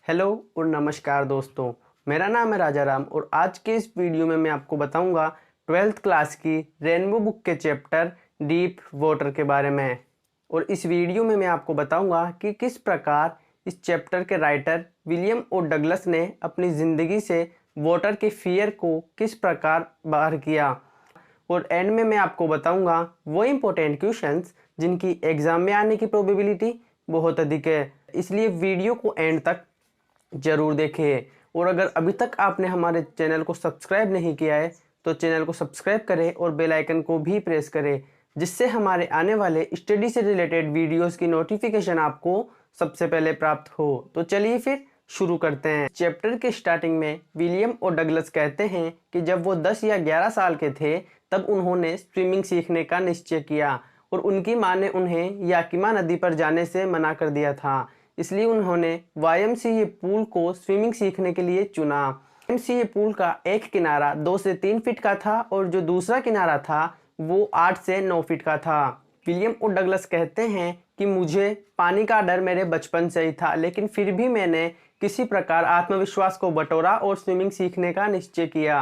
Hello और नमस्कार दोस्तों। मेरा नाम है राजा राम और आज के इस वीडियो में मैं आपको बताऊंगा 12th क्लास की रेनबो बुक के चैप्टर डीप वाटर के बारे में। और इस वीडियो में मैं आपको बताऊंगा कि किस प्रकार इस चैप्टर के राइटर विलियम ओ डगलस ने अपनी ज़िंदगी से वाटर के फियर को किस प्रकार बाहर किया। और एंड में मैं आपको बताऊंगा वो इम्पोर्टेंट क्वेश्चंस जिनकी एग्ज़ाम में आने की प्रोबेबिलिटी बहुत अधिक है, इसलिए वीडियो को एंड तक ज़रूर देखें। और अगर अभी तक आपने हमारे चैनल को सब्सक्राइब नहीं किया है तो चैनल को सब्सक्राइब करें और बेल आइकन को भी प्रेस करें, जिससे हमारे आने वाले स्टडी से रिलेटेड वीडियोस की नोटिफिकेशन आपको सबसे पहले प्राप्त हो। तो चलिए फिर शुरू करते हैं। चैप्टर के स्टार्टिंग में विलियम ओ डगलस कहते हैं कि जब वो 10 या 11 साल के थे तब उन्होंने स्विमिंग सीखने का निश्चय किया और उनकी माँ ने उन्हें याकिमा नदी पर जाने से मना कर दिया था। इसलिए उन्होंने YMCA पूल को स्विमिंग सीखने के लिए चुना। YMCA पूल का एक किनारा 2 से 3 फीट का था और जो दूसरा किनारा था वो 8 से 9 फीट का था। विलियम ओ डगलस कहते हैं कि मुझे पानी का डर मेरे बचपन से ही था, लेकिन फिर भी मैंने किसी प्रकार आत्मविश्वास को बटोरा और स्विमिंग सीखने का निश्चय किया।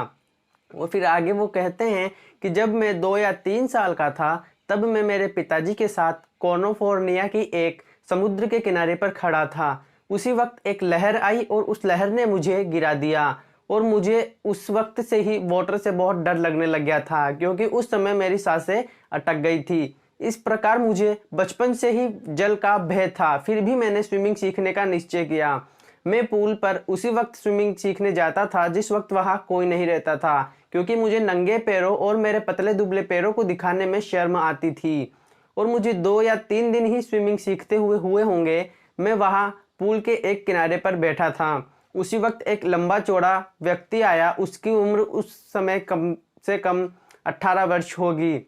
और फिर आगे वो कहते हैं कि जब मैं 2 या 3 साल का था तब मैं मेरे पिताजी के साथ कैलिफोर्निया की एक समुद्र के किनारे पर खड़ा था। उसी वक्त एक लहर आई और उस लहर ने मुझे गिरा दिया और मुझे उस वक्त से ही वाटर से बहुत डर लगने लग गया था, क्योंकि उस समय मेरी सांसें अटक गई थी। इस प्रकार मुझे बचपन से ही जल का भय था, फिर भी मैंने स्विमिंग सीखने का निश्चय किया। मैं पूल पर उसी वक्त स्विमिंग सीखने जाता था जिस वक्त वहाँ कोई नहीं रहता था, क्योंकि मुझे नंगे पैरों और मेरे पतले दुबले पैरों को दिखाने में शर्म आती थी। और मुझे 2 या 3 दिन ही स्विमिंग सीखते हुए होंगे। मैं वहाँ पूल के एक किनारे पर बैठा था। उसी वक्त एक लंबा चौड़ा व्यक्ति आया। उसकी उम्र उस समय कम से कम 18 वर्ष होगी।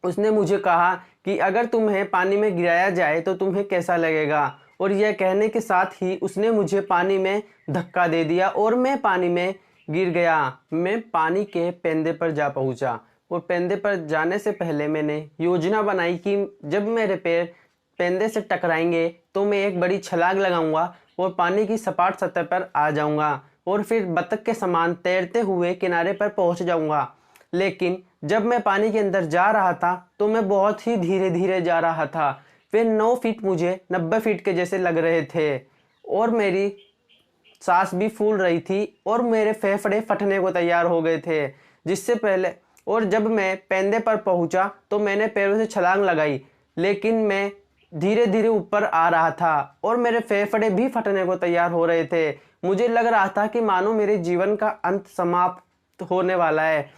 उसने मुझे कहा कि अगर तुम्हें पानी में गिराया जाए तो तुम्हें कैसा लगेगा। और यह कहने के साथ ही उसने मुझे पानी में धक्का दे दिया और मैं पानी में गिर गया। मैं पानी के पेंदे पर जा पहुंचा और पेंदे पर जाने से पहले मैंने योजना बनाई कि जब मेरे पैर पेंदे से टकराएंगे तो मैं एक बड़ी छलांग लगाऊंगा और पानी की सपाट सतह पर आ जाऊंगा और फिर बतख के समान तैरते हुए किनारे पर पहुंच जाऊंगा। लेकिन जब मैं पानी के अंदर जा रहा था तो मैं बहुत ही धीरे धीरे जा रहा था। वे 9 फीट मुझे 90 फीट के जैसे लग रहे थे और मेरी सांस भी फूल रही थी और मेरे फेफड़े फटने को तैयार हो गए थे। जिससे पहले और जब मैं पेंदे पर पहुंचा तो मैंने पैरों से छलांग लगाई, लेकिन मैं धीरे धीरे ऊपर आ रहा था और मेरे फेफड़े भी फटने को तैयार हो रहे थे। मुझे लग रहा था कि मानो मेरे जीवन का अंत समाप्त होने वाला है।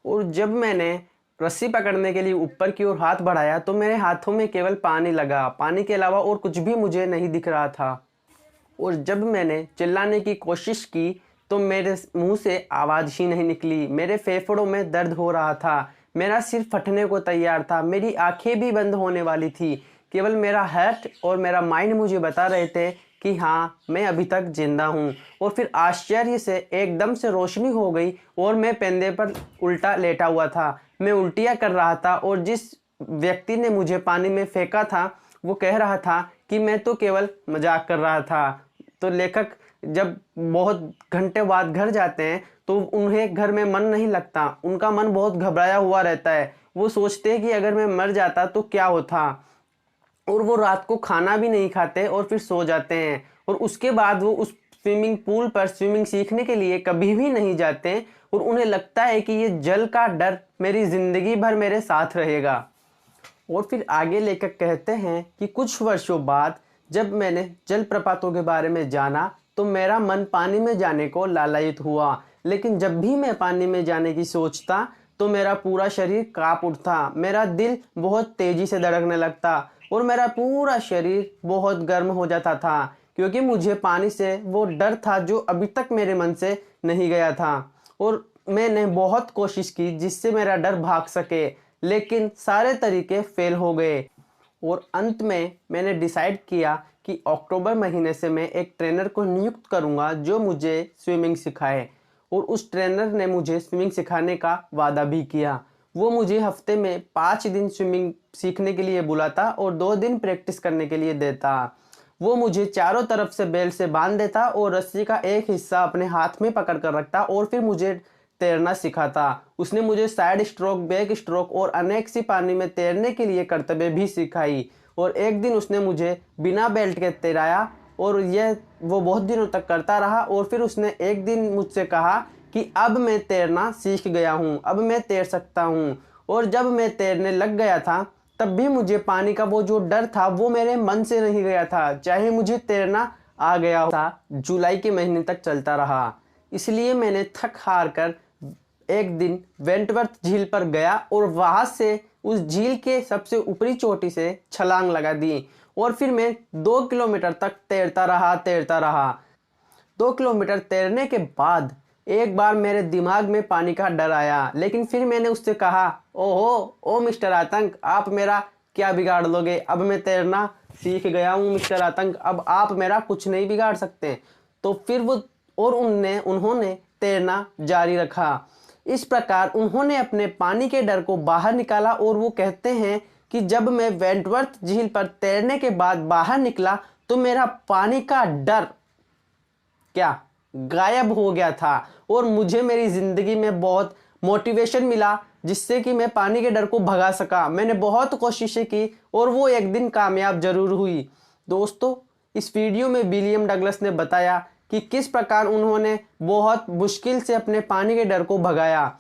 और जब मैंने रस्सी पकड़ने के लिए ऊपर की ओर हाथ बढ़ाया तो मेरे हाथों में केवल पानी लगा, पानी के अलावा और कुछ भी मुझे नहीं दिख रहा था। और जब मैंने चिल्लाने की कोशिश की तो मेरे मुंह से आवाज़ ही नहीं निकली। मेरे फेफड़ों में दर्द हो रहा था, मेरा सिर फटने को तैयार था, मेरी आंखें भी बंद होने वाली थी। केवल मेरा हार्ट और मेरा माइंड मुझे बता रहे थे कि हाँ, मैं अभी तक जिंदा हूँ। और फिर आश्चर्य से एकदम से रोशनी हो गई और मैं पेंदे पर उल्टा लेटा हुआ था। मैं उल्टियाँ कर रहा था और जिस व्यक्ति ने मुझे पानी में फेंका था वो कह रहा था कि मैं तो केवल मजाक कर रहा था। तो लेखक जब बहुत घंटे बाद घर जाते हैं तो उन्हें घर में मन नहीं लगता, उनका मन बहुत घबराया हुआ रहता है। वो सोचते हैं कि अगर मैं मर जाता तो क्या होता। और वो रात को खाना भी नहीं खाते और फिर सो जाते हैं और उसके बाद वो उस स्विमिंग पूल पर स्विमिंग सीखने के लिए कभी भी नहीं जाते और उन्हें लगता है कि ये जल का डर मेरी ज़िंदगी भर मेरे साथ रहेगा। और फिर आगे लेखक कहते हैं कि कुछ वर्षों बाद जब मैंने जलप्रपातों के बारे में जाना तो मेरा मन पानी में जाने को लालायित हुआ, लेकिन जब भी मैं पानी में जाने की सोचता तो मेरा पूरा शरीर कांप उठता, मेरा दिल बहुत तेजी से धड़कने लगता और मेरा पूरा शरीर बहुत गर्म हो जाता था, क्योंकि मुझे पानी से वो डर था जो अभी तक मेरे मन से नहीं गया था। और मैंने बहुत कोशिश की जिससे मेरा डर भाग सके, लेकिन सारे तरीके फेल हो गए। और अंत में मैंने डिसाइड किया कि अक्टूबर महीने से मैं एक ट्रेनर को नियुक्त करूंगा जो मुझे स्विमिंग सिखाए। और उस ट्रेनर ने मुझे स्विमिंग सिखाने का वादा भी किया। वो मुझे हफ्ते में 5 दिन स्विमिंग सीखने के लिए बुलाता और 2 दिन प्रैक्टिस करने के लिए देता। वो मुझे चारों तरफ से बेल्ट से बांध देता और रस्सी का एक हिस्सा अपने हाथ में पकड़ कर रखता और फिर मुझे तैरना सिखाता। उसने मुझे साइड स्ट्रोक, बैक स्ट्रोक और अनेक सी पानी में तैरने के लिए करतबें भी सिखाई। और एक दिन उसने मुझे बिना बेल्ट के तैराया और वो बहुत दिनों तक करता रहा। और फिर उसने एक दिन मुझसे कहा कि अब मैं तैरना सीख गया हूँ, अब मैं तैर सकता हूँ। और जब मैं तैरने लग गया था तब भी मुझे पानी का वो जो डर था वो मेरे मन से नहीं गया था, चाहे मुझे तैरना आ गया था। जुलाई के महीने तक चलता रहा। इसलिए मैंने थक हार कर एक दिन वेंटवर्थ झील पर गया और वहां से उस झील के सबसे ऊपरी चोटी से छलांग लगा दी। और फिर मैं 2 किलोमीटर तक तैरता रहा। 2 किलोमीटर तैरने के बाद एक बार मेरे दिमाग में पानी का डर आया, लेकिन फिर मैंने उससे कहा, ओहो ओ मिस्टर आतंक, आप मेरा क्या बिगाड़ लोगे? अब मैं तैरना सीख गया हूँ मिस्टर आतंक, अब आप मेरा कुछ नहीं बिगाड़ सकते। तो फिर वो और उन्होंने तैरना जारी रखा। इस प्रकार उन्होंने अपने पानी के डर को बाहर निकाला। और वो कहते हैं कि जब मैं वेंटवर्थ झील पर तैरने के बाद बाहर निकला तो मेरा पानी का डर क्या गायब हो गया था और मुझे मेरी ज़िंदगी में बहुत मोटिवेशन मिला, जिससे कि मैं पानी के डर को भगा सका। मैंने बहुत कोशिशें की और वो एक दिन कामयाब जरूर हुई। दोस्तों, इस वीडियो में विलियम डगलस ने बताया कि किस प्रकार उन्होंने बहुत मुश्किल से अपने पानी के डर को भगाया।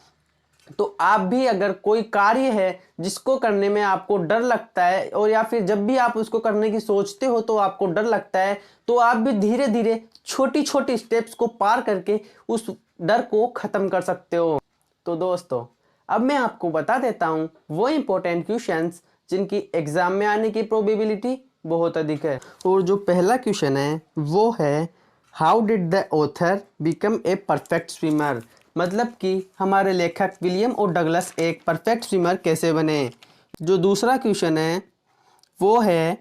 तो आप भी अगर कोई कार्य है जिसको करने में आपको डर लगता है और या फिर जब भी आप उसको करने की सोचते हो तो आपको डर लगता है, तो आप भी धीरे धीरे छोटी छोटी स्टेप्स को पार करके उस डर को ख़त्म कर सकते हो। तो दोस्तों, अब मैं आपको बता देता हूँ वो इम्पोर्टेंट क्वेश्चंस जिनकी एग्ज़ाम में आने की प्रोबेबिलिटी बहुत अधिक है। और जो पहला क्वेश्चन है वो है, how did the author become a perfect swimmer? मतलब कि हमारे लेखक विलियम और डगलस एक परफेक्ट स्विमर कैसे बने। जो दूसरा क्वेश्चन है वो है,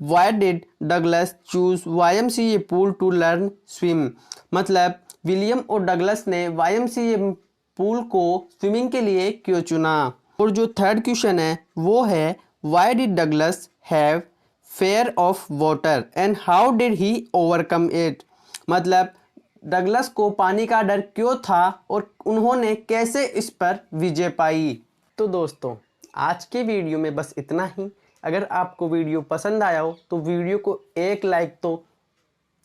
why did Douglas choose YMCA pool to learn swim? मतलब विलियम और डगलस ने YMCA पूल को स्विमिंग के लिए क्यों चुना। और जो थर्ड क्वेश्चन है वो है, why did Douglas have fair of water and how did he overcome it? मतलब डगलस को पानी का डर क्यों था और उन्होंने कैसे इस पर विजय पाई। तो दोस्तों, आज के वीडियो में बस इतना ही। अगर आपको वीडियो पसंद आया हो तो वीडियो को एक लाइक तो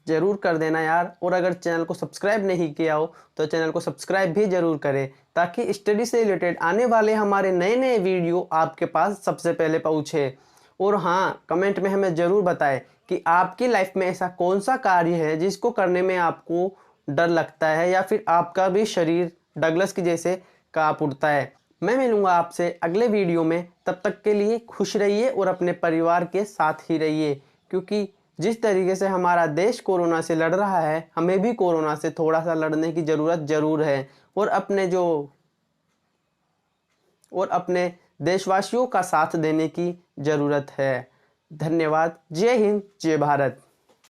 ज़रूर कर देना यार। और अगर चैनल को सब्सक्राइब नहीं किया हो तो चैनल को सब्सक्राइब भी ज़रूर करें, ताकि स्टडी से रिलेटेड आने वाले हमारे नए नए वीडियो आपके पास सबसे पहले पहुँचे। और हाँ, कमेंट में हमें ज़रूर बताएं कि आपकी लाइफ में ऐसा कौन सा कार्य है जिसको करने में आपको डर लगता है या फिर आपका भी शरीर डगलस की जैसे कांप उठता है। मैं मिलूंगा आपसे अगले वीडियो में। तब तक के लिए खुश रहिए और अपने परिवार के साथ ही रहिए, क्योंकि जिस तरीके से हमारा देश कोरोना से लड़ रहा है, हमें भी कोरोना से थोड़ा सा लड़ने की ज़रूरत ज़रूर है। और अपने देशवासियों का साथ देने की ज़रूरत है। धन्यवाद। जय हिंद, जय भारत।